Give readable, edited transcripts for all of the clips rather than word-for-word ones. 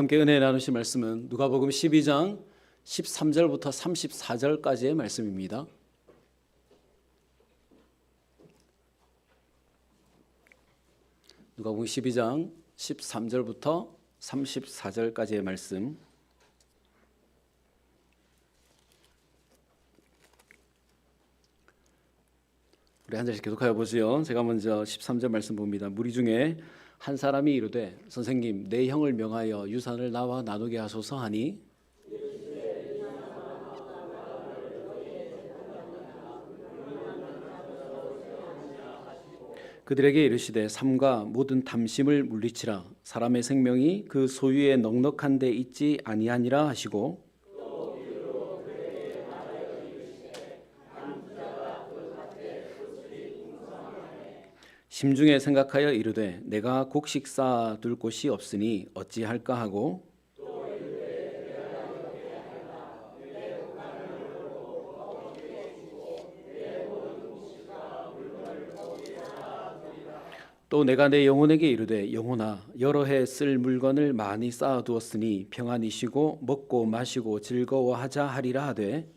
함께 은혜 나누실 말씀은 누가복음 12장 13절부터 34절까지의 말씀입니다. 누가복음 12장 13절부터 34절까지의 말씀. 우리 한 절씩 계속하여 보지요. 제가 먼저 13절 말씀 봅니다. 무리 중에 한 사람이 이르되 선생님 내 형을 명하여 유산을 나와 나누게 하소서 하니 그들에게 이르시되 삼가 모든 탐심을 물리치라. 사람의 생명이 그 소유에 넉넉한 데 있지 아니하니라 하시고 심중에 생각하여 이르되 내가 곡식 쌓아둘 곳이 없으니 어찌할까 하고 또 내가 내 영혼에게 이르되 영혼아 여러 해 쓸 물건을 많이 쌓아두었으니 평안히 쉬고 먹고 마시고 즐거워하자 하리라 하되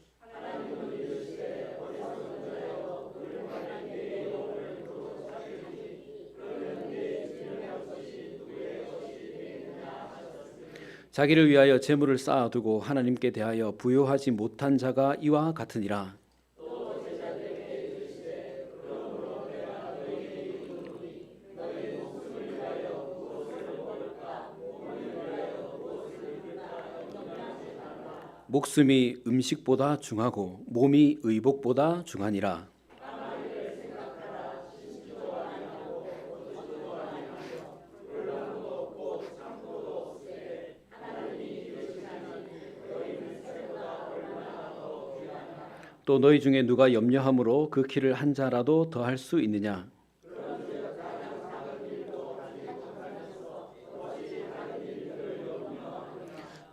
자기를 위하여 재물을 쌓아두고 하나님께 대하여 부요하지 못한 자가 이와 같으니라. 목숨이 음식보다 중하고 몸이 의복보다 중하니라. 또 너희 중에 누가 염려함으로 그 키를 한 자라도 더할 수 있느냐?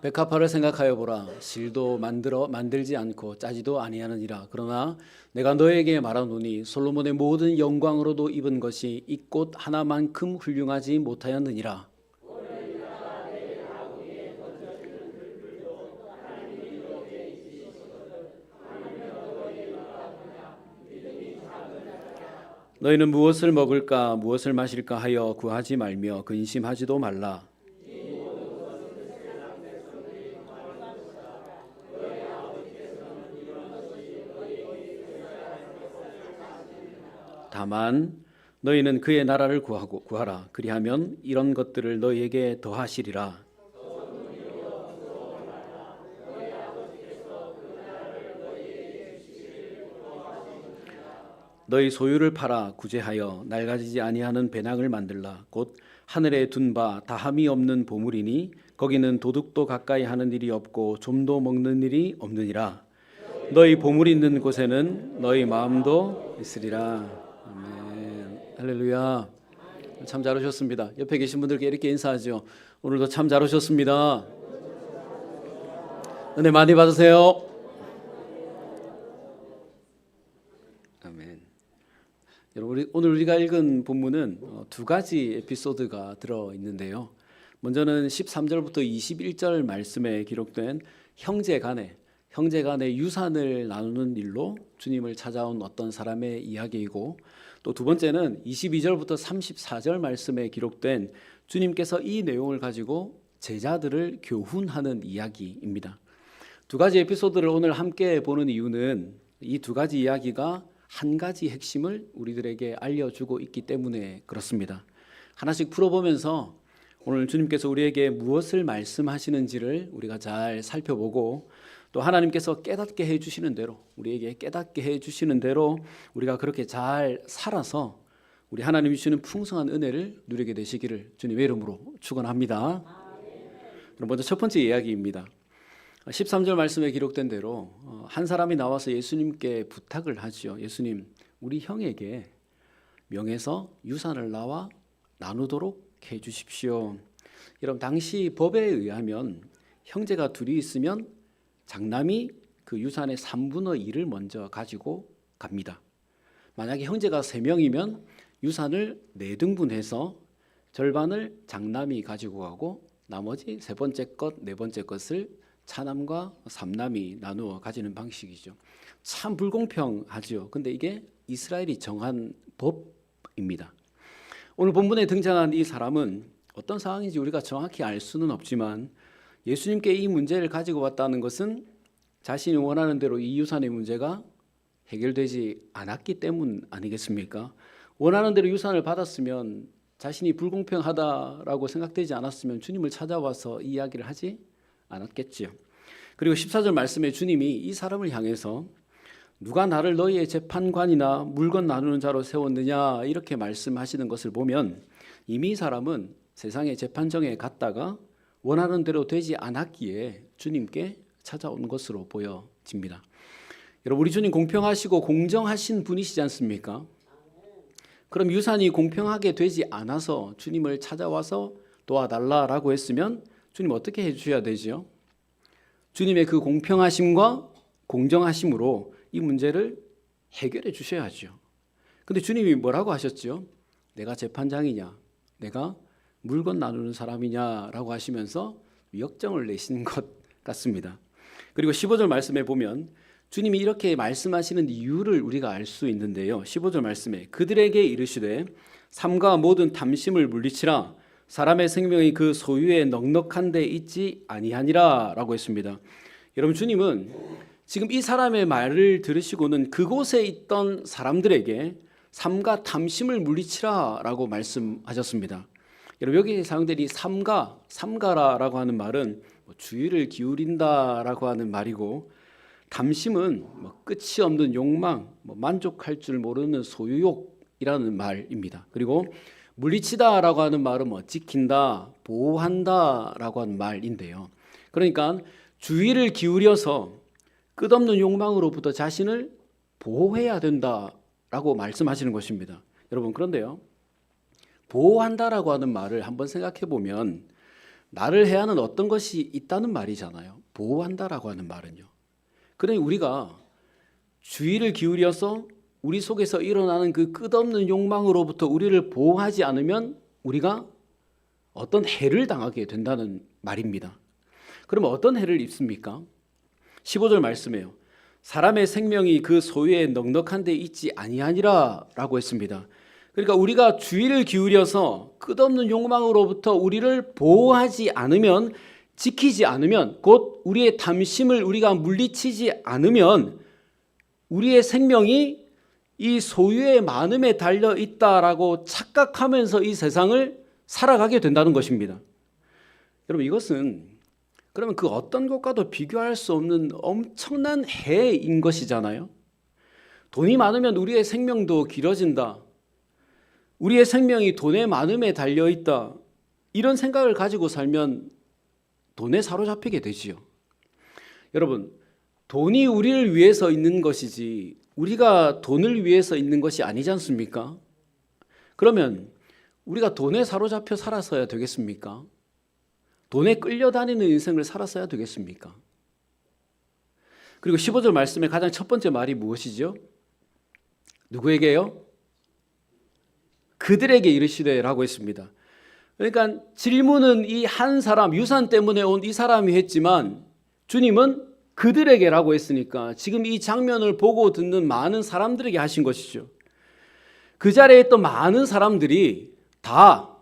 백합화를 생각하여 보라. 실도 만들지 않고 짜지도 아니하느니라. 그러나 내가 너에게 말하노니 솔로몬의 모든 영광으로도 입은 것이 이 꽃 하나만큼 훌륭하지 못하였느니라. 너희는 무엇을 먹을까 무엇을 마실까 하여 구하지 말며 근심하지도 말라. 다만 너희는 그의 나라를 구하라. 그리하면 이런 것들을 너희에게 더하시리라. 너희 소유를 팔아 구제하여 낡아지지 아니하는 배낭을 만들라. 곧 하늘에 둔 바 다함이 없는 보물이니 거기는 도둑도 가까이 하는 일이 없고 좀도 먹는 일이 없느니라. 너희 보물이 있는 곳에는 너희 마음도 있으리라. 아멘. 할렐루야. 참 잘 오셨습니다. 옆에 계신 분들께 이렇게 인사하죠. 오늘도 참 잘 오셨습니다. 은혜 많이 받으세요. 여러분, 오늘 우리가 읽은 본문은 두 가지 에피소드가 들어있는데요. 먼저는 13절부터 21절 말씀에 기록된 형제 간의 유산을 나누는 일로 주님을 찾아온 어떤 사람의 이야기이고, 또 두 번째는 22절부터 34절 말씀에 기록된 주님께서 이 내용을 가지고 제자들을 교훈하는 이야기입니다. 두 가지 에피소드를 오늘 함께 보는 이유는 이 두 가지 이야기가 한 가지 핵심을 우리들에게 알려주고 있기 때문에 그렇습니다. 하나씩 풀어보면서 오늘 주님께서 우리에게 무엇을 말씀하시는지를 우리가 잘 살펴보고, 또 하나님께서 깨닫게 해주시는 대로, 우리에게 깨닫게 해주시는 대로 우리가 그렇게 잘 살아서 우리 하나님이 주시는 풍성한 은혜를 누리게 되시기를 주님의 이름으로 축원합니다. 그럼 먼저 첫 번째 이야기입니다. 13절 말씀에 기록된 대로 한 사람이 나와서 예수님께 부탁을 하죠. 예수님, 우리 형에게 명해서 유산을 나와 나누도록 해주십시오. 여러분, 당시 법에 의하면 형제가 둘이 있으면 장남이 그 유산의 3분의 1을 먼저 가지고 갑니다. 만약에 형제가 3명이면 유산을 4등분해서 절반을 장남이 가지고 가고 나머지 세 번째 것, 네 번째 것을 차남과 삼남이 나누어 가지는 방식이죠. 참 불공평하죠. 근데 이게 이스라엘이 정한 법입니다. 오늘 본문에 등장한 이 사람은 어떤 상황인지 우리가 정확히 알 수는 없지만 예수님께 이 문제를 가지고 왔다는 것은 자신이 원하는 대로 이 유산의 문제가 해결되지 않았기 때문 아니겠습니까? 원하는 대로 유산을 받았으면 자신이 불공평하다라고 생각되지 않았으면 주님을 찾아와서 이 이야기를 하지 않았겠지요. 그리고 14절 말씀에 주님이 이 사람을 향해서 누가 나를 너희의 재판관이나 물건 나누는 자로 세웠느냐 이렇게 말씀하시는 것을 보면 이미 이 사람은 세상의 재판정에 갔다가 원하는 대로 되지 않았기에 주님께 찾아온 것으로 보여집니다. 여러분, 우리 주님 공평하시고 공정하신 분이시지 않습니까? 그럼 유산이 공평하게 되지 않아서 주님을 찾아와서 도와달라라고 했으면 주님 어떻게 해주셔야 되죠? 주님의 그 공평하심과 공정하심으로 이 문제를 해결해 주셔야죠. 근데 주님이 뭐라고 하셨죠? 내가 재판장이냐? 내가 물건 나누는 사람이냐라고 하시면서 역정을 내신 것 같습니다. 그리고 15절 말씀에 보면 주님이 이렇게 말씀하시는 이유를 우리가 알 수 있는데요. 15절 말씀에 그들에게 이르시되 삼가 모든 탐심을 물리치라 사람의 생명이 그 소유에 넉넉한 데 있지 아니하니라 라고 했습니다. 여러분, 주님은 지금 이 사람의 말을 들으시고는 그곳에 있던 사람들에게 삼가 탐심을 물리치라 라고 말씀하셨습니다. 여러분, 여기 사용된 이 삼가라라고 하는 말은 주의를 기울인다라고 하는 말이고, 탐심은 끝이 없는 욕망, 만족할 줄 모르는 소유욕이라는 말입니다. 그리고 물리치다라고 하는 말은 지킨다, 보호한다라고 하는 말인데요. 그러니까 주의를 기울여서 끝없는 욕망으로부터 자신을 보호해야 된다라고 말씀하시는 것입니다. 여러분, 그런데요, 보호한다라고 하는 말을 한번 생각해 보면 나를 해야 하는 어떤 것이 있다는 말이잖아요. 보호한다라고 하는 말은요. 그러니 우리가 주의를 기울여서 우리 속에서 일어나는 그 끝없는 욕망으로부터 우리를 보호하지 않으면 우리가 어떤 해를 당하게 된다는 말입니다. 그러면 어떤 해를 입습니까? 15절 말씀이에요. 사람의 생명이 그 소유에 넉넉한 데 있지 아니하니라 라고 했습니다. 그러니까 우리가 주의를 기울여서 끝없는 욕망으로부터 우리를 보호하지 않으면, 지키지 않으면, 곧 우리의 탐심을 우리가 물리치지 않으면 우리의 생명이 이 소유의 많음에 달려 있다라고 착각하면서 이 세상을 살아가게 된다는 것입니다. 여러분, 이것은 그러면 그 어떤 것과도 비교할 수 없는 엄청난 해인 것이잖아요. 돈이 많으면 우리의 생명도 길어진다. 우리의 생명이 돈의 많음에 달려 있다. 이런 생각을 가지고 살면 돈에 사로잡히게 되지요. 여러분, 돈이 우리를 위해서 있는 것이지 우리가 돈을 위해서 있는 것이 아니지 않습니까? 그러면 우리가 돈에 사로잡혀 살았어야 되겠습니까? 돈에 끌려다니는 인생을 살았어야 되겠습니까? 그리고 15절 말씀의 가장 첫 번째 말이 무엇이죠? 누구에게요? 그들에게 이르시되라고 했습니다. 그러니까 질문은 이 한 사람, 유산 때문에 온 이 사람이 했지만 주님은 그들에게라고 했으니까 지금 이 장면을 보고 듣는 많은 사람들에게 하신 것이죠. 그 자리에 있던 많은 사람들이 다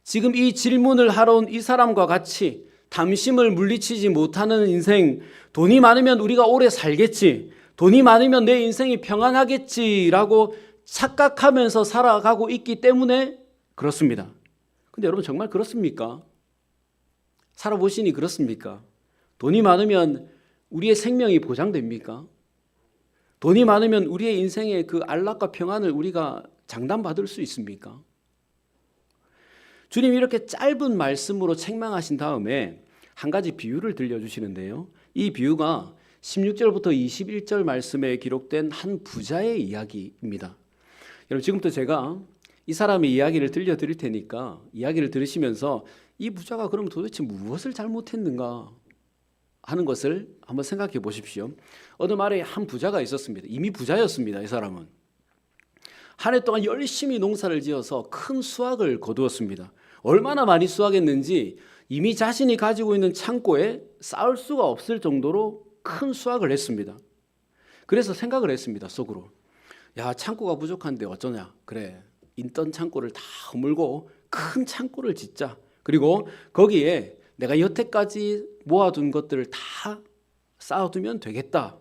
지금 이 질문을 하러 온 이 사람과 같이 탐심을 물리치지 못하는 인생, 돈이 많으면 우리가 오래 살겠지, 돈이 많으면 내 인생이 평안하겠지라고 착각하면서 살아가고 있기 때문에 그렇습니다. 근데 여러분, 정말 그렇습니까? 살아보시니 그렇습니까? 돈이 많으면 우리의 생명이 보장됩니까? 돈이 많으면 우리의 인생의 그 안락과 평안을 우리가 장담받을 수 있습니까? 주님이 이렇게 짧은 말씀으로 책망하신 다음에 한 가지 비유를 들려주시는데요. 이 비유가 16절부터 21절 말씀에 기록된 한 부자의 이야기입니다. 여러분, 지금부터 제가 이 사람의 이야기를 들려드릴 테니까 이야기를 들으시면서 이 부자가 그럼 도대체 무엇을 잘못했는가 하는 것을 한번 생각해 보십시오. 어느 마을에 한 부자가 있었습니다. 이미 부자였습니다. 이 사람은 한 해 동안 열심히 농사를 지어서 큰 수확을 거두었습니다. 얼마나 많이 수확했는지 이미 자신이 가지고 있는 창고에 쌓을 수가 없을 정도로 큰 수확을 했습니다. 그래서 생각을 했습니다. 속으로. 야, 창고가 부족한데 어쩌냐. 그래, 있던 창고를 다 허물고 큰 창고를 짓자. 그리고 거기에 내가 여태까지 모아둔 것들을 다 쌓아두면 되겠다.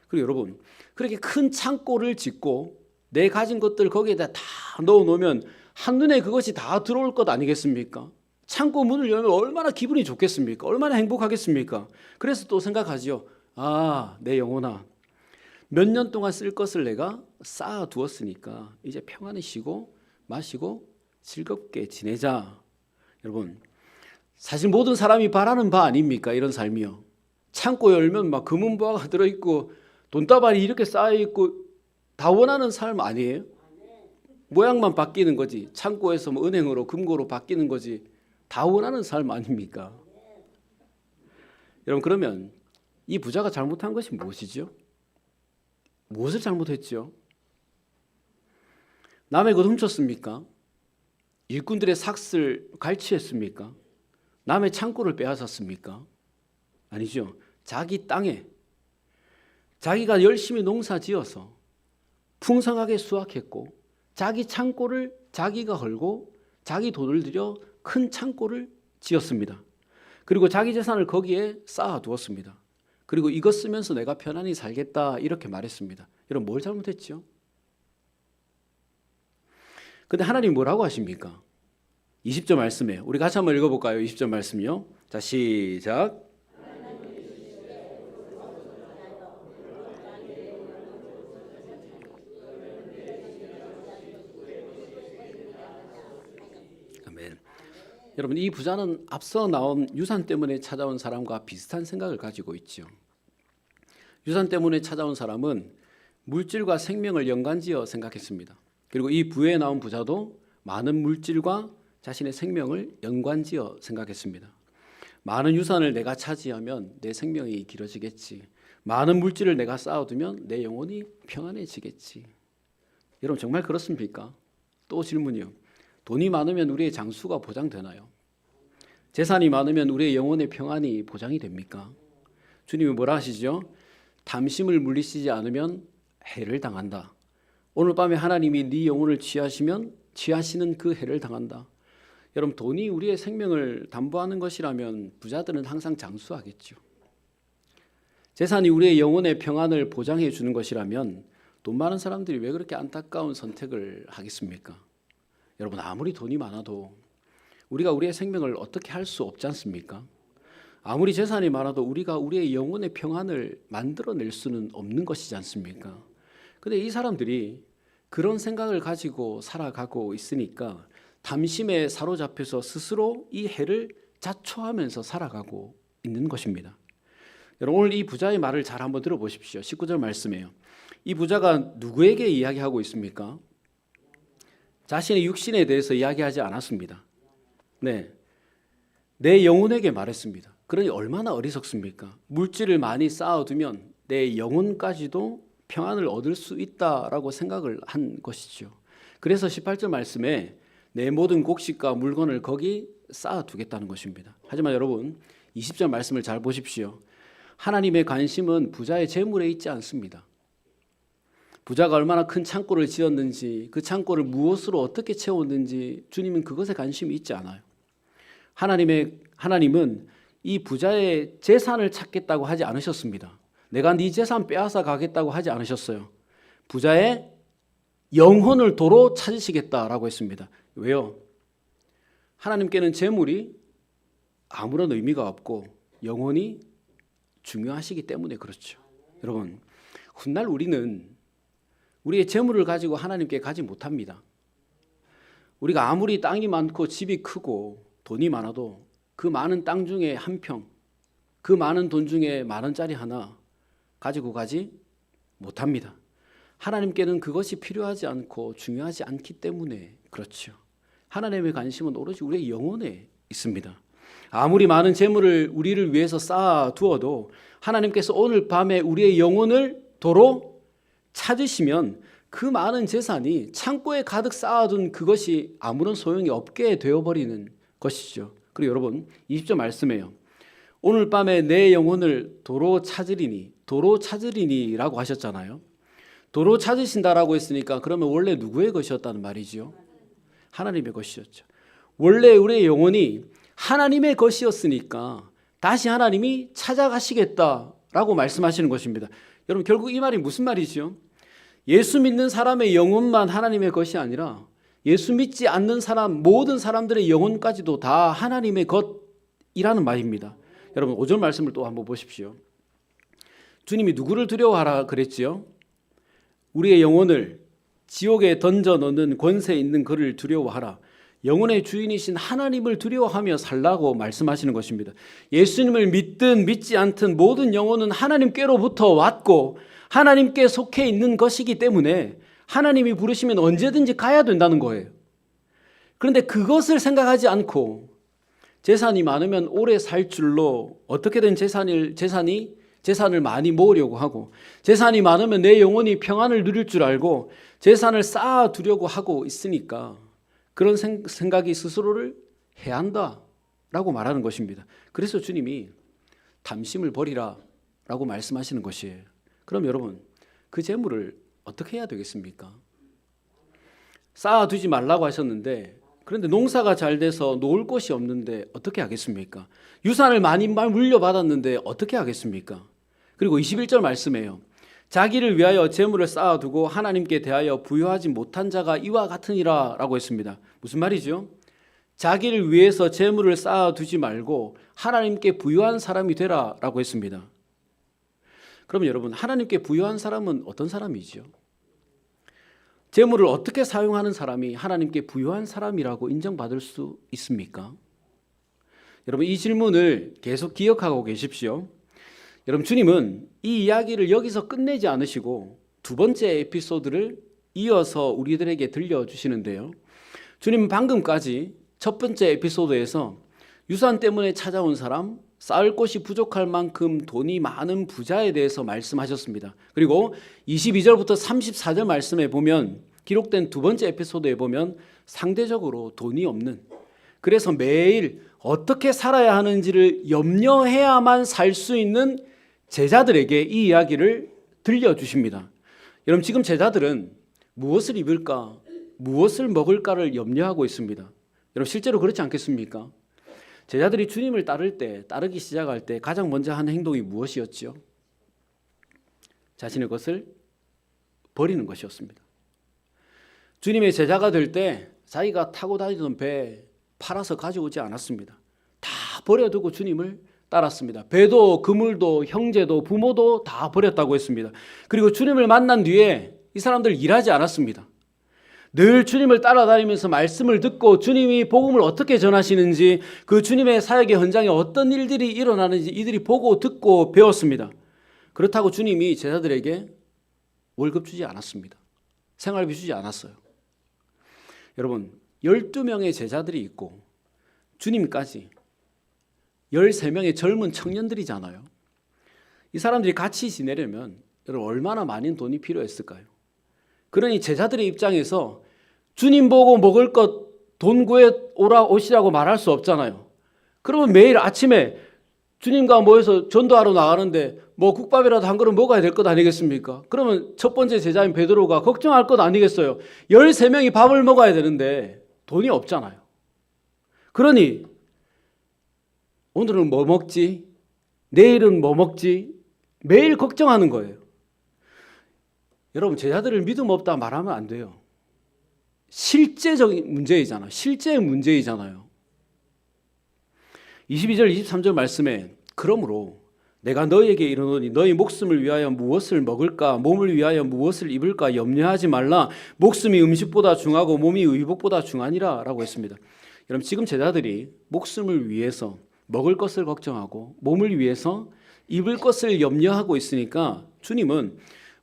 그리고 여러분, 그렇게 큰 창고를 짓고 내 가진 것들 거기에다 다 넣어놓으면 한눈에 그것이 다 들어올 것 아니겠습니까? 창고 문을 열면 얼마나 기분이 좋겠습니까? 얼마나 행복하겠습니까? 그래서 또 생각하지요. 아, 내 영혼아, 몇 년 동안 쓸 것을 내가 쌓아두었으니까 이제 평안히 쉬고 마시고 즐겁게 지내자. 여러분, 사실 모든 사람이 바라는 바 아닙니까? 이런 삶이요. 창고 열면 막 금은보화가 들어있고 돈다발이 이렇게 쌓여있고 다 원하는 삶 아니에요? 모양만 바뀌는 거지. 창고에서 뭐 은행으로 금고로 바뀌는 거지. 다 원하는 삶 아닙니까? 여러분, 그러면 이 부자가 잘못한 것이 무엇이죠? 무엇을 잘못했죠? 남의 것 훔쳤습니까? 일꾼들의 삭슬 갈취했습니까? 남의 창고를 빼앗았습니까? 아니죠. 자기 땅에 자기가 열심히 농사 지어서 풍성하게 수확했고 자기 창고를 자기가 헐고 자기 돈을 들여 큰 창고를 지었습니다. 그리고 자기 재산을 거기에 쌓아두었습니다. 그리고 이것 쓰면서 내가 편안히 살겠다 이렇게 말했습니다. 여러분, 뭘 잘못했죠? 근데 하나님 뭐라고 하십니까? 20절 말씀에 우리 같이 한번 읽어볼까요? 20절 말씀요. 자, 시작. 아멘. 여러분, 이 부자는 앞서 나온 유산 때문에 찾아온 사람과 비슷한 생각을 가지고 있죠. 유산 때문에 찾아온 사람은 물질과 생명을 연관지어 생각했습니다. 그리고 이 부에 나온 부자도 많은 물질과 자신의 생명을 연관지어 생각했습니다. 많은 유산을 내가 차지하면 내 생명이 길어지겠지. 많은 물질을 내가 쌓아두면 내 영혼이 평안해지겠지. 여러분, 정말 그렇습니까? 또 질문이요. 돈이 많으면 우리의 장수가 보장되나요? 재산이 많으면 우리의 영혼의 평안이 보장이 됩니까? 주님이 뭐라 하시죠? 탐심을 물리치지 않으면 해를 당한다. 오늘 밤에 하나님이 네 영혼을 취하시는 그 해를 당한다. 여러분, 돈이 우리의 생명을 담보하는 것이라면 부자들은 항상 장수하겠죠. 재산이 우리의 영혼의 평안을 보장해 주는 것이라면 돈 많은 사람들이 왜 그렇게 안타까운 선택을 하겠습니까? 여러분, 아무리 돈이 많아도 우리가 우리의 생명을 어떻게 할 수 없지 않습니까? 아무리 재산이 많아도 우리가 우리의 영혼의 평안을 만들어낼 수는 없는 것이지 않습니까? 근데 이 사람들이 그런 생각을 가지고 살아가고 있으니까 탐심에 사로잡혀서 스스로 이 해를 자초하면서 살아가고 있는 것입니다. 여러분, 오늘 이 부자의 말을 잘 한번 들어보십시오. 19절 말씀이에요. 이 부자가 누구에게 이야기하고 있습니까? 자신의 육신에 대해서 이야기하지 않았습니다. 네, 내 영혼에게 말했습니다. 그러니 얼마나 어리석습니까? 물질을 많이 쌓아두면 내 영혼까지도 평안을 얻을 수 있다라고 생각을 한 것이죠. 그래서 18절 말씀에 내 모든 곡식과 물건을 거기 쌓아두겠다는 것입니다. 하지만 여러분, 20절 말씀을 잘 보십시오. 하나님의 관심은 부자의 재물에 있지 않습니다. 부자가 얼마나 큰 창고를 지었는지, 그 창고를 무엇으로 어떻게 채웠는지 주님은 그것에 관심이 있지 않아요. 하나님은 이 부자의 재산을 찾겠다고 하지 않으셨습니다. 내가 네 재산 빼앗아 가겠다고 하지 않으셨어요. 부자의 영혼을 도로 찾으시겠다라고 했습니다. 왜요? 하나님께는 재물이 아무런 의미가 없고 영혼이 중요하시기 때문에 그렇죠. 여러분, 훗날 우리는 우리의 재물을 가지고 하나님께 가지 못합니다. 우리가 아무리 땅이 많고 집이 크고 돈이 많아도 그 많은 땅 중에 한 평, 그 많은 돈 중에 10,000원짜리 하나 가지고 가지 못합니다. 하나님께는 그것이 필요하지 않고 중요하지 않기 때문에 그렇죠. 하나님의 관심은 오로지 우리의 영혼에 있습니다. 아무리 많은 재물을 우리를 위해서 쌓아두어도 하나님께서 오늘 밤에 우리의 영혼을 도로 찾으시면 그 많은 재산이 창고에 가득 쌓아둔 그것이 아무런 소용이 없게 되어버리는 것이죠. 그리고 여러분 20절 말씀이에요. 오늘 밤에 내 영혼을 도로 찾으리니 라고 하셨잖아요. 도로 찾으신다라고 했으니까 그러면 원래 누구의 것이었다는 말이지요? 하나님의 것이었죠. 원래 우리의 영혼이 하나님의 것이었으니까 다시 하나님이 찾아가시겠다라고 말씀하시는 것입니다. 여러분 결국 이 말이 무슨 말이지요? 예수 믿는 사람의 영혼만 하나님의 것이 아니라 예수 믿지 않는 사람 모든 사람들의 영혼까지도 다 하나님의 것이라는 말입니다. 여러분 5절 말씀을 또 한번 보십시오. 주님이 누구를 두려워하라 그랬지요? 우리의 영혼을 지옥에 던져 넣는 권세 있는 그를 두려워하라. 영혼의 주인이신 하나님을 두려워하며 살라고 말씀하시는 것입니다. 예수님을 믿든 믿지 않든 모든 영혼은 하나님께로부터 왔고 하나님께 속해 있는 것이기 때문에 하나님이 부르시면 언제든지 가야 된다는 거예요. 그런데 그것을 생각하지 않고 재산이 많으면 오래 살 줄로 어떻게든 재산을 많이 모으려고 하고 재산이 많으면 내 영혼이 평안을 누릴 줄 알고 재산을 쌓아두려고 하고 있으니까 그런 생각이 스스로를 해한다라고 말하는 것입니다. 그래서 주님이 탐심을 버리라 라고 말씀하시는 것이에요. 그럼 여러분 그 재물을 어떻게 해야 되겠습니까? 쌓아두지 말라고 하셨는데 그런데 농사가 잘 돼서 놓을 곳이 없는데 어떻게 하겠습니까? 유산을 많이 물려받았는데 어떻게 하겠습니까? 그리고 21절 말씀이에요. 자기를 위하여 재물을 쌓아두고 하나님께 대하여 부여하지 못한 자가 이와 같으니라 라고 했습니다. 무슨 말이죠? 자기를 위해서 재물을 쌓아두지 말고 하나님께 부여한 사람이 되라 라고 했습니다. 그러면 여러분 하나님께 부여한 사람은 어떤 사람이죠? 재물을 어떻게 사용하는 사람이 하나님께 부여한 사람이라고 인정받을 수 있습니까? 여러분 이 질문을 계속 기억하고 계십시오. 여러분 주님은 이 이야기를 여기서 끝내지 않으시고 두 번째 에피소드를 이어서 우리들에게 들려주시는데요. 주님은 방금까지 첫 번째 에피소드에서 유산 때문에 찾아온 사람, 쌓을 곳이 부족할 만큼 돈이 많은 부자에 대해서 말씀하셨습니다. 그리고 22절부터 34절 말씀에 보면 기록된 두 번째 에피소드에 보면 상대적으로 돈이 없는, 그래서 매일 어떻게 살아야 하는지를 염려해야만 살 수 있는 제자들에게 이 이야기를 들려주십니다. 여러분 지금 제자들은 무엇을 입을까, 무엇을 먹을까를 염려하고 있습니다. 여러분 실제로 그렇지 않겠습니까? 제자들이 주님을 따르기 시작할 때 가장 먼저 하는 행동이 무엇이었죠? 자신의 것을 버리는 것이었습니다. 주님의 제자가 될 때 자기가 타고 다니던 배 팔아서 가져오지 않았습니다. 다 버려두고 주님을 따랐습니다. 배도 그물도 형제도 부모도 다 버렸다고 했습니다. 그리고 주님을 만난 뒤에 이 사람들 일하지 않았습니다. 늘 주님을 따라다니면서 말씀을 듣고 주님이 복음을 어떻게 전하시는지 그 주님의 사역의 현장에 어떤 일들이 일어나는지 이들이 보고 듣고 배웠습니다. 그렇다고 주님이 제자들에게 월급 주지 않았습니다. 생활비 주지 않았어요. 여러분 12명의 제자들이 있고 주님까지 13명의 젊은 청년들이잖아요. 이 사람들이 같이 지내려면 여러분 얼마나 많은 돈이 필요했을까요? 그러니 제자들의 입장에서 주님 보고 먹을 것 돈 구해 오시라고 말할 수 없잖아요. 그러면 매일 아침에 주님과 모여서 전도하러 나가는데 뭐 국밥이라도 한 그릇 먹어야 될 것 아니겠습니까? 그러면 첫 번째 제자인 베드로가 걱정할 것 아니겠어요? 13명이 밥을 먹어야 되는데 돈이 없잖아요. 그러니 오늘은 뭐 먹지? 내일은 뭐 먹지? 매일 걱정하는 거예요. 여러분 제자들을 믿음 없다 말하면 안 돼요. 실제적인 문제이잖아요. 실제의 문제이잖아요. 22절 23절 말씀에 그러므로 내가 너희에게 이르노니 너희 목숨을 위하여 무엇을 먹을까 몸을 위하여 무엇을 입을까 염려하지 말라. 목숨이 음식보다 중하고 몸이 의복보다 중하니라 라고 했습니다. 여러분 지금 제자들이 목숨을 위해서 먹을 것을 걱정하고 몸을 위해서 입을 것을 염려하고 있으니까 주님은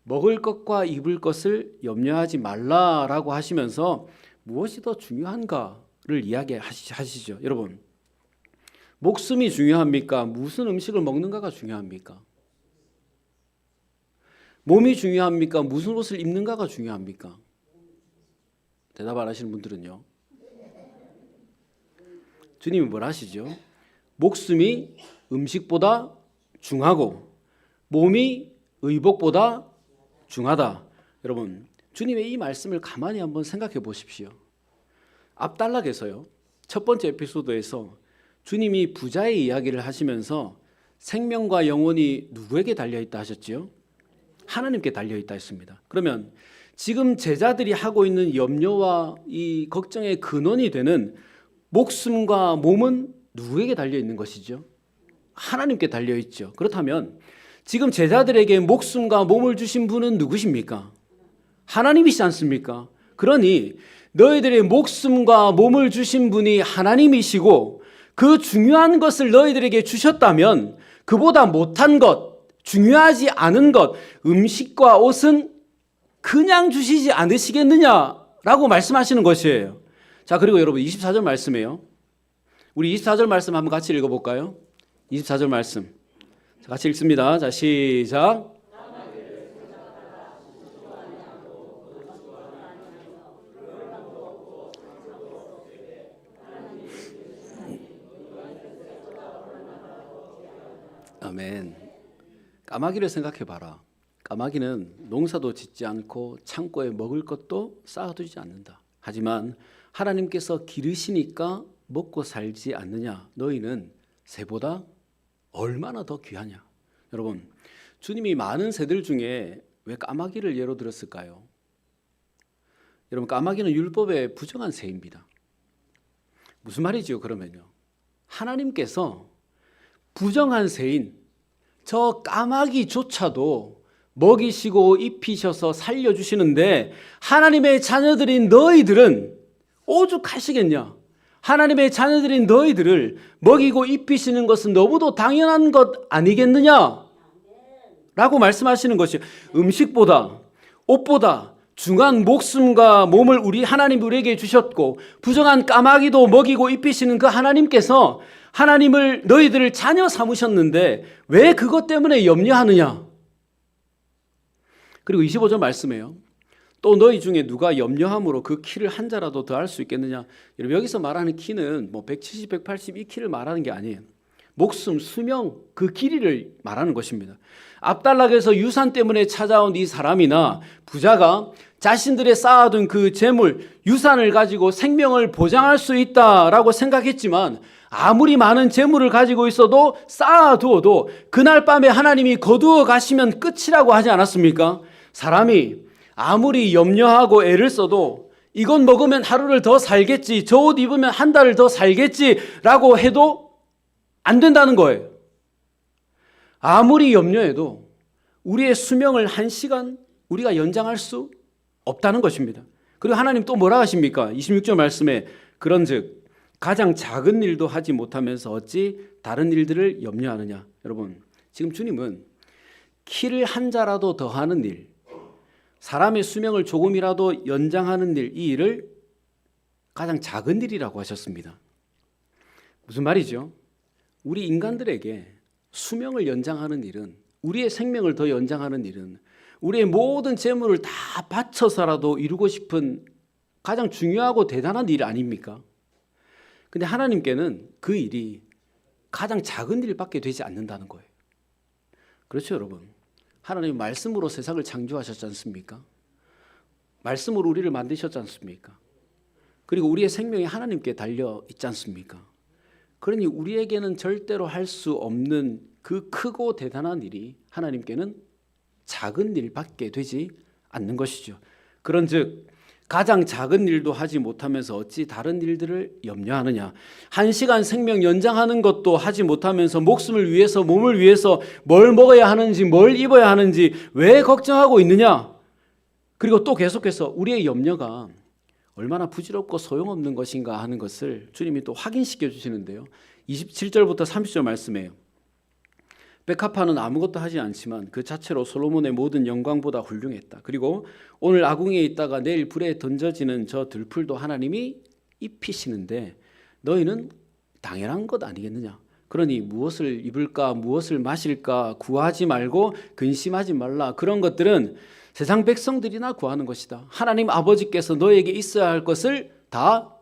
먹을 것과 입을 것을 염려하지 말라라고 하시면서 무엇이 더 중요한가를 이야기하시죠. 여러분 목숨이 중요합니까? 무슨 음식을 먹는가가 중요합니까? 몸이 중요합니까? 무슨 옷을 입는가가 중요합니까? 대답 안 하시는 분들은요. 주님이 뭘 하시죠? 목숨이 음식보다 중하고 몸이 의복보다 중하다. 여러분, 주님의 이 말씀을 가만히 한번 생각해 보십시오. 앞단락에서요, 첫 번째 에피소드에서 주님이 부자의 이야기를 하시면서 생명과 영혼이 누구에게 달려있다 하셨지요? 하나님께 달려있다 했습니다. 그러면 지금 제자들이 하고 있는 염려와 이 걱정의 근원이 되는 목숨과 몸은 누구에게 달려있는 것이죠? 하나님께 달려있죠. 그렇다면 지금 제자들에게 목숨과 몸을 주신 분은 누구십니까? 하나님이시지 않습니까? 그러니 너희들의 목숨과 몸을 주신 분이 하나님이시고 그 중요한 것을 너희들에게 주셨다면 그보다 못한 것, 중요하지 않은 것, 음식과 옷은 그냥 주시지 않으시겠느냐라고 말씀하시는 것이에요. 자, 그리고 여러분 24절 말씀이에요. 우리 24절 말씀 한번 같이 읽어볼까요? 24절 말씀 같이 읽습니다. 자, 시작. 아멘. 까마귀를 생각해 봐라. 까마귀는 농사도 짓지 않고 창고에 먹을 것도 쌓아두지 않는다. 하지만 하나님께서 기르시니까 먹고 살지 않느냐. 너희는 새보다 얼마나 더 귀하냐. 여러분, 주님이 많은 새들 중에 왜 까마귀를 예로 들었을까요? 여러분, 까마귀는 율법에 부정한 새입니다. 무슨 말이지요? 그러면요, 하나님께서 부정한 새인 저 까마귀조차도 먹이시고 입히셔서 살려주시는데 하나님의 자녀들인 너희들은 오죽하시겠냐? 하나님의 자녀들인 너희들을 먹이고 입히시는 것은 너무도 당연한 것 아니겠느냐? 라고 말씀하시는 것이에요. 음식보다 옷보다 중한 목숨과 몸을 우리 하나님 우리에게 주셨고 부정한 까마귀도 먹이고 입히시는 그 하나님께서 하나님을 너희들을 자녀 삼으셨는데 왜 그것 때문에 염려하느냐? 그리고 25절 말씀해요. 또 너희 중에 누가 염려함으로 그 키를 한 자라도 더 할 수 있겠느냐? 여러분, 여기서 말하는 키는 뭐 170, 180 이 키를 말하는 게 아니에요. 목숨, 수명, 그 길이를 말하는 것입니다. 앞단락에서 유산 때문에 찾아온 이 사람이나 부자가 자신들의 쌓아둔 그 재물, 유산을 가지고 생명을 보장할 수 있다라고 생각했지만 아무리 많은 재물을 가지고 있어도 쌓아두어도 그날 밤에 하나님이 거두어 가시면 끝이라고 하지 않았습니까? 사람이 아무리 염려하고 애를 써도 이건 먹으면 하루를 더 살겠지, 저 옷 입으면 한 달을 더 살겠지라고 해도 안 된다는 거예요. 아무리 염려해도 우리의 수명을 1시간 우리가 연장할 수 없다는 것입니다. 그리고 하나님 또 뭐라 하십니까? 26절 말씀에 그런즉 가장 작은 일도 하지 못하면서 어찌 다른 일들을 염려하느냐. 여러분, 지금 주님은 키를 한 자라도 더하는 일, 사람의 수명을 조금이라도 연장하는 일, 이 일을 가장 작은 일이라고 하셨습니다. 무슨 말이죠? 우리 인간들에게 수명을 연장하는 일은, 우리의 생명을 더 연장하는 일은 우리의 모든 재물을 다 바쳐서라도 이루고 싶은 가장 중요하고 대단한 일 아닙니까? 근데 하나님께는 그 일이 가장 작은 일밖에 되지 않는다는 거예요. 그렇죠, 여러분? 하나님 말씀으로 세상을 창조하셨지 않습니까? 말씀으로 우리를 만드셨지 않습니까? 그리고 우리의 생명이 하나님께 달려 있지 않습니까? 그러니 우리에게는 절대로 할 수 없는 그 크고 대단한 일이 하나님께는 작은 일밖에 되지 않는 것이죠. 그런즉 가장 작은 일도 하지 못하면서 어찌 다른 일들을 염려하느냐. 1시간 생명 연장하는 것도 하지 못하면서 목숨을 위해서, 몸을 위해서 뭘 먹어야 하는지, 뭘 입어야 하는지 왜 걱정하고 있느냐. 그리고 또 계속해서 우리의 염려가 얼마나 부질없고 소용없는 것인가 하는 것을 주님이 또 확인시켜 주시는데요. 27절부터 30절 말씀이에요. 백합화는 아무것도 하지 않지만 그 자체로 솔로몬의 모든 영광보다 훌륭했다. 그리고 오늘 아궁이에 있다가 내일 불에 던져지는 저 들풀도 하나님이 입히시는데 너희는 당연한 것 아니겠느냐. 그러니 무엇을 입을까, 무엇을 마실까 구하지 말고 근심하지 말라. 그런 것들은 세상 백성들이나 구하는 것이다. 하나님 아버지께서 너에게 있어야 할 것을 다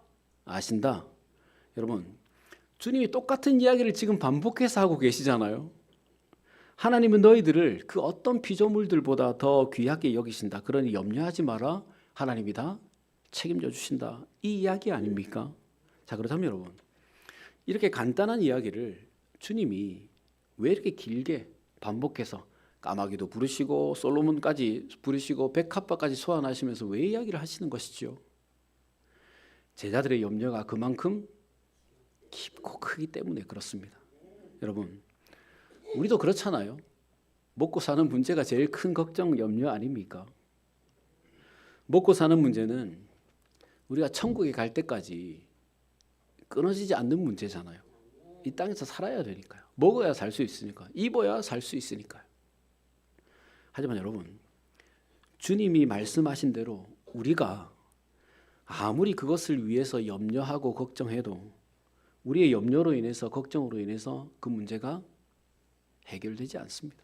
아신다. 여러분, 주님이 똑같은 이야기를 지금 반복해서 하고 계시잖아요. 하나님은 너희들을 그 어떤 피조물들보다 더 귀하게 여기신다. 그러니 염려하지 마라. 하나님이 다 책임져 주신다. 이 이야기 아닙니까? 자, 그렇다면 여러분, 이렇게 간단한 이야기를 주님이 왜 이렇게 길게 반복해서 까마귀도 부르시고 솔로몬까지 부르시고 백합화까지 소환하시면서 왜 이야기를 하시는 것이죠? 제자들의 염려가 그만큼 깊고 크기 때문에 그렇습니다. 여러분, 우리도 그렇잖아요. 먹고 사는 문제가 제일 큰 걱정, 염려 아닙니까? 먹고 사는 문제는 우리가 천국에 갈 때까지 끊어지지 않는 문제잖아요. 이 땅에서 살아야 되니까요. 먹어야 살 수 있으니까, 입어야 살 수 있으니까요. 하지만 여러분, 주님이 말씀하신 대로 우리가 아무리 그것을 위해서 염려하고 걱정해도 우리의 염려로 인해서, 걱정으로 인해서 그 문제가 해결되지 않습니다.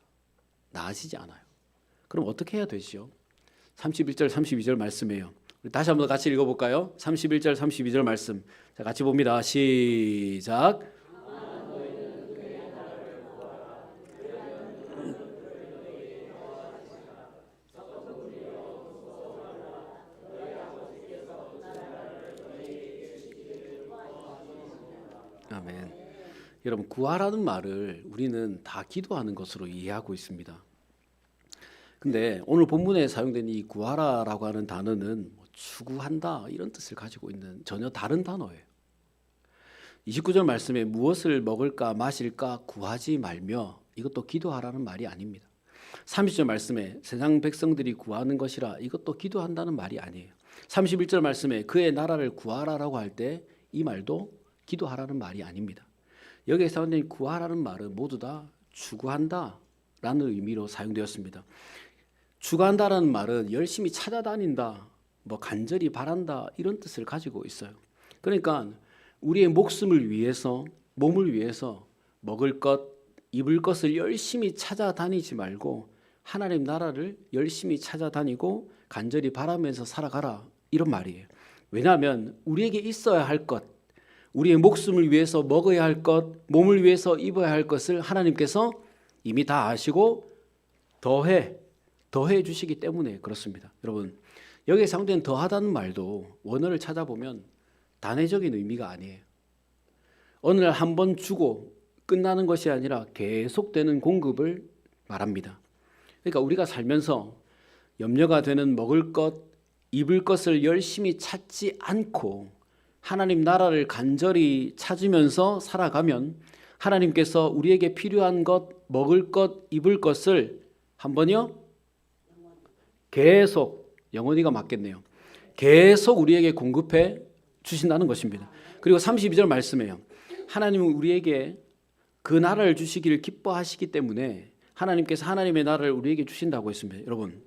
나아지지 않아요. 그럼 어떻게 해야 되죠? 31절, 32절 말씀이에요. 우리 다시 한번 같이 읽어볼까요? 31절, 32절 말씀. 자, 같이 봅니다. 시작. 아멘. 여러분, 구하라는 말을 우리는 다 기도하는 것으로 이해하고 있습니다. 근데 오늘 본문에 사용된 이 구하라라고 하는 단어는 추구한다 이런 뜻을 가지고 있는 전혀 다른 단어예요. 29절 말씀에 무엇을 먹을까 마실까 구하지 말며, 이것도 기도하라는 말이 아닙니다. 30절 말씀에 세상 백성들이 구하는 것이라, 이것도 기도한다는 말이 아니에요. 31절 말씀에 그의 나라를 구하라라고 할 때 이 말도 기도하라는 말이 아닙니다. 여기에 사용된 구하라는 말은 모두 다 추구한다라는 의미로 사용되었습니다. 추구한다라는 말은 열심히 찾아다닌다, 간절히 바란다 이런 뜻을 가지고 있어요. 그러니까 우리의 목숨을 위해서, 몸을 위해서 먹을 것, 입을 것을 열심히 찾아다니지 말고 하나님 나라를 열심히 찾아다니고 간절히 바라면서 살아가라 이런 말이에요. 왜냐하면 우리에게 있어야 할 것, 우리의 목숨을 위해서 먹어야 할 것, 몸을 위해서 입어야 할 것을 하나님께서 이미 다 아시고 더해 주시기 때문에 그렇습니다. 여러분, 여기에 사용된 더하다는 말도 원어를 찾아보면 단회적인 의미가 아니에요. 어느 날 한 번 주고 끝나는 것이 아니라 계속되는 공급을 말합니다. 그러니까 우리가 살면서 염려가 되는 먹을 것, 입을 것을 열심히 찾지 않고 하나님 나라를 간절히 찾으면서 살아가면 하나님께서 우리에게 필요한 것, 먹을 것, 입을 것을 한 번요? 계속, 영원히가 맞겠네요. 계속 우리에게 공급해 주신다는 것입니다. 그리고 32절 말씀해요. 하나님은 우리에게 그 나라를 주시기를 기뻐하시기 때문에 하나님께서 하나님의 나라를 우리에게 주신다고 했습니다. 여러분,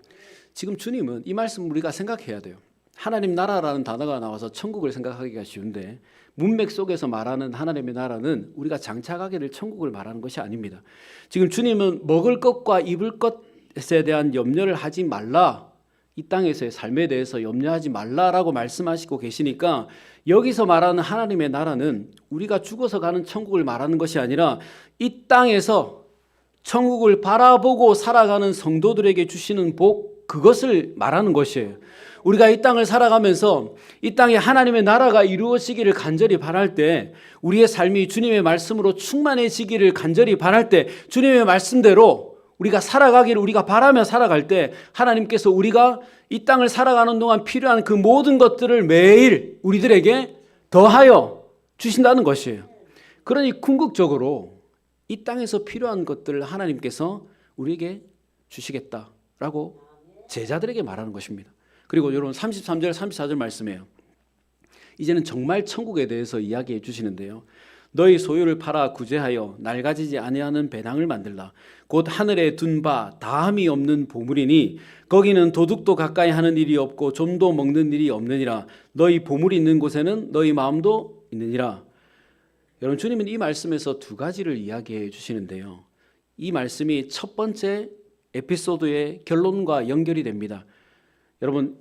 지금 주님은 이 말씀 우리가 생각해야 돼요. 하나님 나라라는 단어가 나와서 천국을 생각하기가 쉬운데 문맥 속에서 말하는 하나님의 나라는 우리가 장차가게 될 천국을 말하는 것이 아닙니다. 지금 주님은 먹을 것과 입을 것에 대한 염려를 하지 말라, 이 땅에서의 삶에 대해서 염려하지 말라라고 말씀하시고 계시니까 여기서 말하는 하나님의 나라는 우리가 죽어서 가는 천국을 말하는 것이 아니라 이 땅에서 천국을 바라보고 살아가는 성도들에게 주시는 복, 그것을 말하는 것이에요. 우리가 이 땅을 살아가면서 이 땅에 하나님의 나라가 이루어지기를 간절히 바랄 때, 우리의 삶이 주님의 말씀으로 충만해지기를 간절히 바랄 때, 주님의 말씀대로 우리가 살아가기를 우리가 바라며 살아갈 때 하나님께서 우리가 이 땅을 살아가는 동안 필요한 그 모든 것들을 매일 우리들에게 더하여 주신다는 것이에요. 그러니 궁극적으로 이 땅에서 필요한 것들을 하나님께서 우리에게 주시겠다라고 제자들에게 말하는 것입니다. 그리고 여러분 33절 34절 말씀이에요. 이제는 정말 천국에 대해서 이야기해 주시는데요. 너희 소유를 팔아 구제하여 낡아지지 아니하는 배당을 만들라. 곧 하늘에 둔 바 다함이 없는 보물이니 거기는 도둑도 가까이 하는 일이 없고 좀도 먹는 일이 없느니라. 너희 보물이 있는 곳에는 너희 마음도 있느니라. 여러분, 주님은 이 말씀에서 두 가지를 이야기해 주시는데요. 이 말씀이 첫 번째 에피소드의 결론과 연결이 됩니다. 여러분,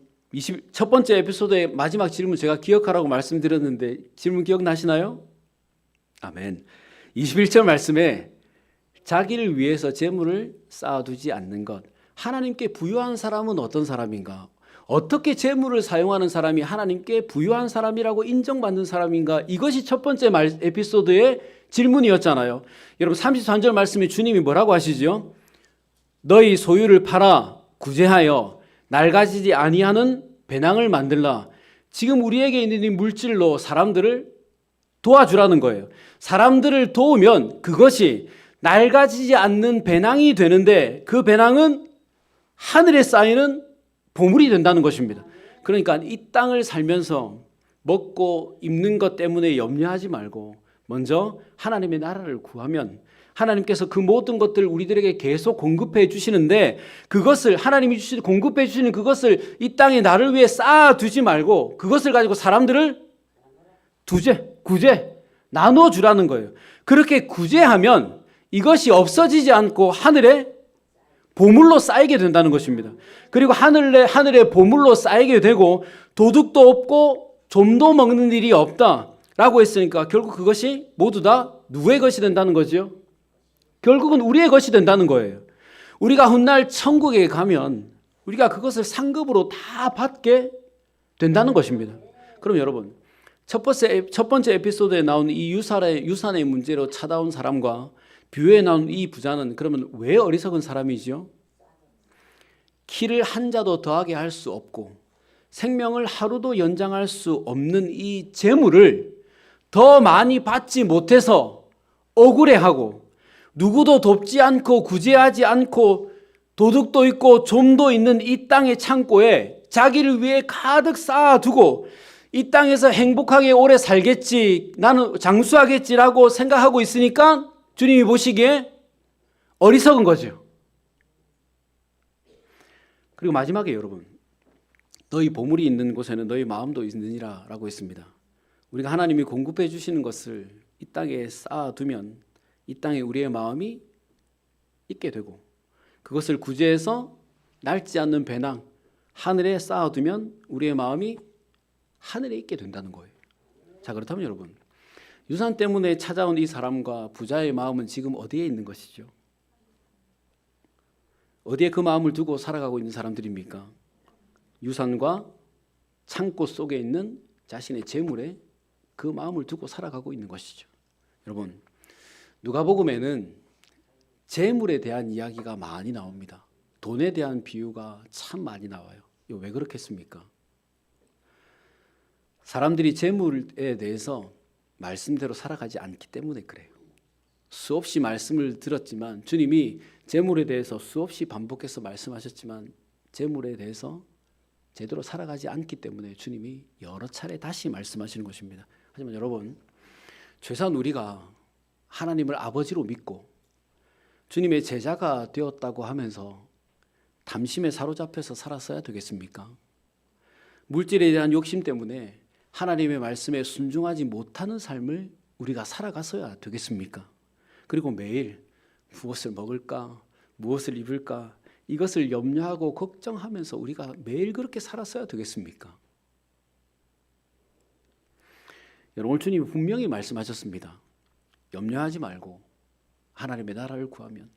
첫 번째 에피소드의 마지막 질문 제가 기억하라고 말씀드렸는데 질문 기억나시나요? 아멘. 21절 말씀에 자기를 위해서 재물을 쌓아두지 않는 것. 하나님께 부유한 사람은 어떤 사람인가? 어떻게 재물을 사용하는 사람이 하나님께 부유한 사람이라고 인정받는 사람인가? 이것이 첫 번째 에피소드의 질문이었잖아요. 여러분 33절 말씀에 주님이 뭐라고 하시죠? 너희 소유를 팔아 구제하여 낡아지지 아니하는 배낭을 만들라. 지금 우리에게 있는 이 물질로 사람들을 도와주라는 거예요. 사람들을 도우면 그것이 낡아지지 않는 배낭이 되는데 그 배낭은 하늘에 쌓이는 보물이 된다는 것입니다. 그러니까 이 땅을 살면서 먹고 입는 것 때문에 염려하지 말고 먼저 하나님의 나라를 구하면 하나님께서 그 모든 것들을 우리들에게 계속 공급해 주시는데 그것을 하나님이 공급해 주시는 그것을 이 땅에 나를 위해 쌓아두지 말고 그것을 가지고 사람들을 구제, 나눠주라는 거예요. 그렇게 구제하면 이것이 없어지지 않고 하늘에 보물로 쌓이게 된다는 것입니다. 그리고 하늘에 보물로 쌓이게 되고 도둑도 없고 좀도 먹는 일이 없다라고 했으니까 결국 그것이 모두 다 누구의 것이 된다는 거죠? 결국은 우리의 것이 된다는 거예요. 우리가 훗날 천국에 가면 우리가 그것을 상급으로 다 받게 된다는 것입니다. 그럼 여러분 첫 번째 에피소드에 나온 이 유산의 문제로 찾아온 사람과 뷰에 나온 이 부자는 그러면 왜 어리석은 사람이지요? 키를 한 자도 더하게 할 수 없고 생명을 하루도 연장할 수 없는 이 재물을 더 많이 받지 못해서 억울해하고 누구도 돕지 않고 구제하지 않고 도둑도 있고 좀도 있는 이 땅의 창고에 자기를 위해 가득 쌓아두고 이 땅에서 행복하게 오래 살겠지, 나는 장수하겠지라고 생각하고 있으니까 주님이 보시기에 어리석은 거죠. 그리고 마지막에 여러분, 너희 보물이 있는 곳에는 너희 마음도 있느니라 라고 했습니다. 우리가 하나님이 공급해 주시는 것을 이 땅에 쌓아두면 이 땅에 우리의 마음이 있게 되고 그것을 구제해서 낡지 않는 배낭 하늘에 쌓아두면 우리의 마음이 하늘에 있게 된다는 거예요. 자, 그렇다면 여러분, 유산 때문에 찾아온 이 사람과 부자의 마음은 지금 어디에 있는 것이죠? 어디에 그 마음을 두고 살아가고 있는 사람들입니까? 유산과 창고 속에 있는 자신의 재물에 그 마음을 두고 살아가고 있는 것이죠. 여러분, 누가복음에는 재물에 대한 이야기가 많이 나옵니다. 돈에 대한 비유가 참 많이 나와요. 이거 왜 그렇겠습니까? 사람들이 재물에 대해서 말씀대로 살아가지 않기 때문에 그래요. 수없이 말씀을 들었지만 주님이 재물에 대해서 수없이 반복해서 말씀하셨지만 재물에 대해서 제대로 살아가지 않기 때문에 주님이 여러 차례 다시 말씀하시는 것입니다. 하지만 여러분, 최소한 우리가 하나님을 아버지로 믿고 주님의 제자가 되었다고 하면서 담심에 사로잡혀서 살았어야 되겠습니까? 물질에 대한 욕심 때문에 하나님의 말씀에 순종하지 못하는 삶을 우리가 살아가서야 되겠습니까? 그리고 매일 무엇을 먹을까, 무엇을 입을까 이것을 염려하고 걱정하면서 우리가 매일 그렇게 살았어야 되겠습니까? 여러분, 오늘 주님이 분명히 말씀하셨습니다. 염려하지 말고 하나님의 나라를 구하면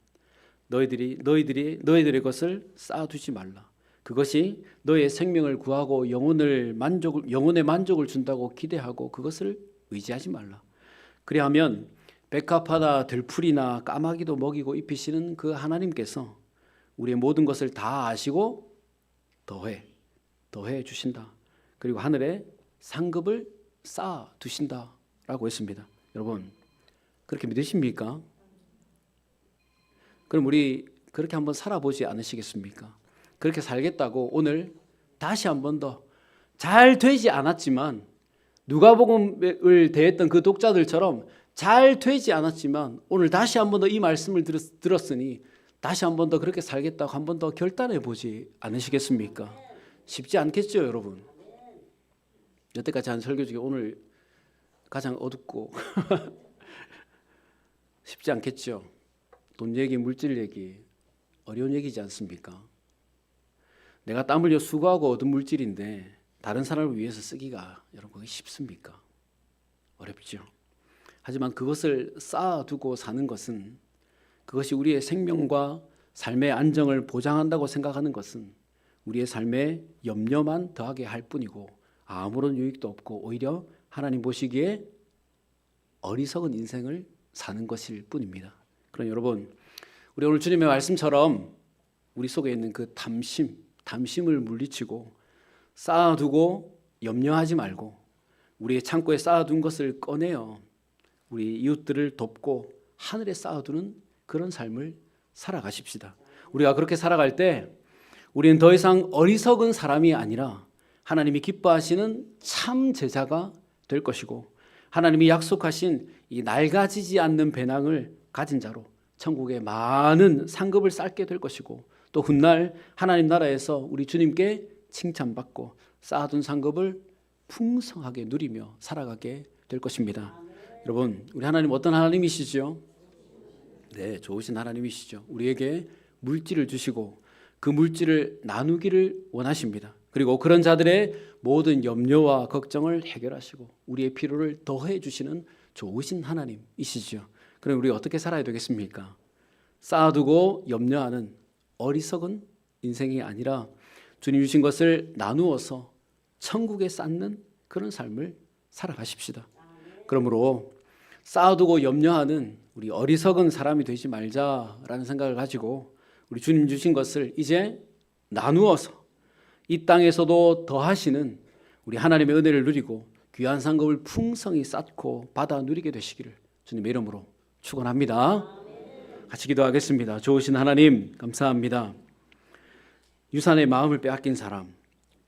너희들의 것을 쌓아두지 말라. 그것이 너의 생명을 구하고 영혼의 만족을 준다고 기대하고 그것을 의지하지 말라. 그리하면 백합화나 들풀이나 까마귀도 먹이고 입히시는 그 하나님께서 우리의 모든 것을 다 아시고 더해 주신다. 그리고 하늘에 상급을 쌓아 두신다라고 했습니다. 여러분, 그렇게 믿으십니까? 그럼 우리 그렇게 한번 살아보지 않으시겠습니까? 그렇게 살겠다고 오늘 다시 한 번 더 잘 되지 않았지만 누가복음을 대했던 그 독자들처럼 잘 되지 않았지만 오늘 다시 한 번 더 이 말씀을 들었으니 다시 한 번 더 그렇게 살겠다고 한 번 더 결단해 보지 않으시겠습니까? 쉽지 않겠죠, 여러분. 여태까지 한 설교 중에 오늘 가장 어둡고 쉽지 않겠죠. 돈 얘기, 물질 얘기 어려운 얘기지 않습니까? 내가 땀 흘려 수고하고 얻은 물질인데 다른 사람을 위해서 쓰기가 여러분 그게 쉽습니까? 어렵죠. 하지만 그것을 쌓아두고 사는 것은, 그것이 우리의 생명과 삶의 안정을 보장한다고 생각하는 것은 우리의 삶에 염려만 더하게 할 뿐이고 아무런 유익도 없고 오히려 하나님 보시기에 어리석은 인생을 사는 것일 뿐입니다. 그럼 여러분, 우리 오늘 주님의 말씀처럼 우리 속에 있는 그 담심을 물리치고 쌓아두고 염려하지 말고 우리의 창고에 쌓아둔 것을 꺼내어 우리 이웃들을 돕고 하늘에 쌓아두는 그런 삶을 살아가십시다. 우리가 그렇게 살아갈 때 우리는 더 이상 어리석은 사람이 아니라 하나님이 기뻐하시는 참 제자가 될 것이고, 하나님이 약속하신 이 낡아지지 않는 배낭을 가진 자로 천국에 많은 상급을 쌓게 될 것이고, 또 훗날 하나님 나라에서 우리 주님께 칭찬받고 쌓아둔 상급을 풍성하게 누리며 살아가게 될 것입니다. 여러분, 우리 하나님 어떤 하나님이시죠? 네, 좋으신 하나님이시죠. 우리에게 물질을 주시고 그 물질을 나누기를 원하십니다. 그리고 그런 자들의 모든 염려와 걱정을 해결하시고 우리의 필요를 더해 주시는 좋으신 하나님이시죠. 그럼 우리 어떻게 살아야 되겠습니까? 쌓아두고 염려하는 어리석은 인생이 아니라 주님 주신 것을 나누어서 천국에 쌓는 그런 삶을 살아가십시다. 그러므로 쌓아두고 염려하는 우리 어리석은 사람이 되지 말자라는 생각을 가지고 우리 주님 주신 것을 이제 나누어서 이 땅에서도 더하시는 우리 하나님의 은혜를 누리고 귀한 상급을 풍성히 쌓고 받아 누리게 되시기를 주님의 이름으로 축원합니다. 같이 기도하겠습니다. 좋으신 하나님, 감사합니다. 유산의 마음을 빼앗긴 사람,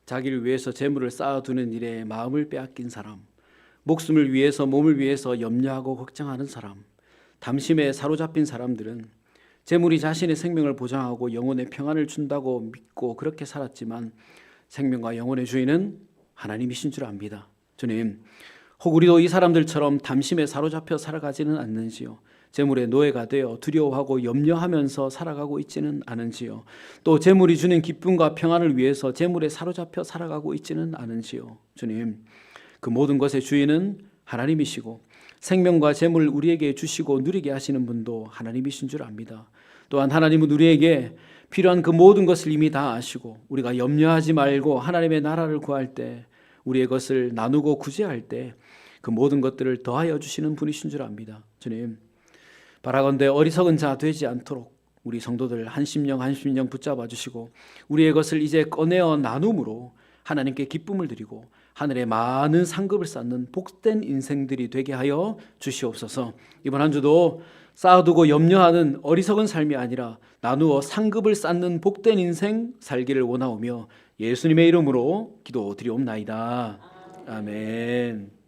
자기를 위해서 재물을 쌓아두는 일에 마음을 빼앗긴 사람, 목숨을 위해서, 몸을 위해서 염려하고 걱정하는 사람, 담심에 사로잡힌 사람들은 재물이 자신의 생명을 보장하고 영혼의 평안을 준다고 믿고 그렇게 살았지만 생명과 영혼의 주인은 하나님이신 줄 압니다. 주님, 혹 우리도 이 사람들처럼 담심에 사로잡혀 살아가지는 않는지요? 재물의 노예가 되어 두려워하고 염려하면서 살아가고 있지는 않은지요? 또 재물이 주는 기쁨과 평안을 위해서 재물에 사로잡혀 살아가고 있지는 않은지요? 주님, 그 모든 것의 주인은 하나님이시고 생명과 재물을 우리에게 주시고 누리게 하시는 분도 하나님이신 줄 압니다. 또한 하나님은 우리에게 필요한 그 모든 것을 이미 다 아시고 우리가 염려하지 말고 하나님의 나라를 구할 때, 우리의 것을 나누고 구제할 때 그 모든 것들을 더하여 주시는 분이신 줄 압니다. 주님, 바라건대 어리석은 자 되지 않도록 우리 성도들 한 심령 붙잡아 주시고 우리의 것을 이제 꺼내어 나눔으로 하나님께 기쁨을 드리고 하늘에 많은 상급을 쌓는 복된 인생들이 되게 하여 주시옵소서. 이번 한 주도 쌓아두고 염려하는 어리석은 삶이 아니라 나누어 상급을 쌓는 복된 인생 살기를 원하오며 예수님의 이름으로 기도드리옵나이다. 아멘.